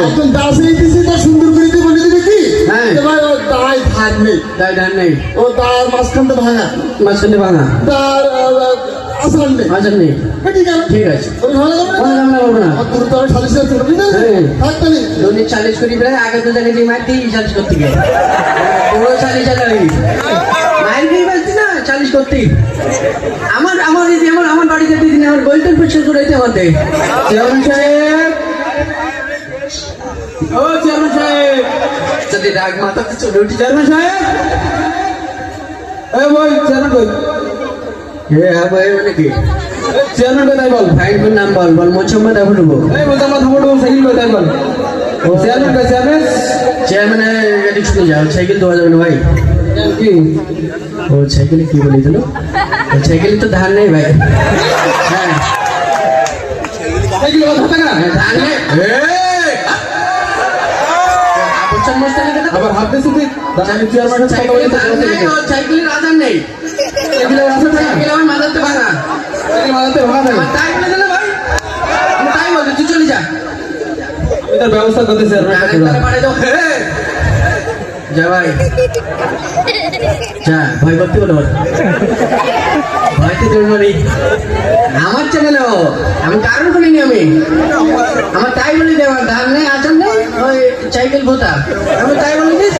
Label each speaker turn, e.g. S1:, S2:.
S1: একজন দাস এইতেছি তো সুন্দর করে দিয়ে বলে দিবি কি
S2: হ্যাঁ।
S1: যে ভাই ও দায় ধার নেই,
S2: দায় ধার নেই,
S1: ও দার মাঝখানটা ভাঙা,
S2: মাঝখানে ভাঙা,
S1: দার আসলাম নেই।
S2: মাঝার নেই।
S1: ঠিক আছে,
S2: ঠিক আছে,
S1: ওই ভালো যাবে
S2: কোনো
S1: না।
S2: ঝামেলা করবো না।
S1: আর তোর তো আমি সালিশে করবি না,
S2: হ্যাঁ।
S1: থাক তাহলে।
S2: দৈনিক 40 করি প্রায়, আগে তো জানি যে মার দিয়ে 40 করতে গিয়ে পুরো 40 চালাই মায়ের দিয়ে বাঁচছি না 40 করতে। আমার আমার এই যে আমার বাড়ি যেতে দিন আমার গোল্ডেন পরিষ্কার করাইতে আমাদের চেয়ারম্যান সাহেব, ও চেয়ারম্যান সাহেব, যদি রাগ মাথাতে চলে উঠি চেয়ারম্যান সাহেব, এই বল চেয়ারম্যান কই? হ্যাঁ ভাই, মানে কি চেয়ারম্যান কোথায় বল? ফাইন নাম বল, বল মোছাম্মদ আবু নেবো। এই মোছাম্মদ আবু নেবো, সাইকেল কোথায় বল? ও চেয়ারম্যান কই? চেয়ারম্যান চেয়ারম্যান গাড়ি শুনে যাও, সাইকেল দেওয়া যাবে না ভাই। কি ও সাইকেলে কি বলে দিল? ও সাইকেলে তো ধান নেই ভাই। হ্যাঁ সাইকেলে কথা থাকে না, ধান নেই। আবার হাত দিয়েছি তুই চেয়ারম্যানের সাথে কথা বলি তো সাইকেলের আধার নেই, সাইকেলের আধার থাকে, সাইকেল আমার মাথাতে ভাঙা, সাইকেল মাথাতে ভাঙা থাকে। তাই বলে দিলে ভাই, আমি তাই বলছি, তুই চলে যা, এটার ব্যবস্থা করতে চেয়ারম্যান। যা ভাই যা, ভয় করতে বলো, ভয়তে তোর মারি আমার চ্যানেলে আমি কারণ করিনি, আমি আমার তাই বলে দেওয়ার ধান নেই, আচার নেই, ওই সাইকেল ভোতা, আমি তাই বলে দিস।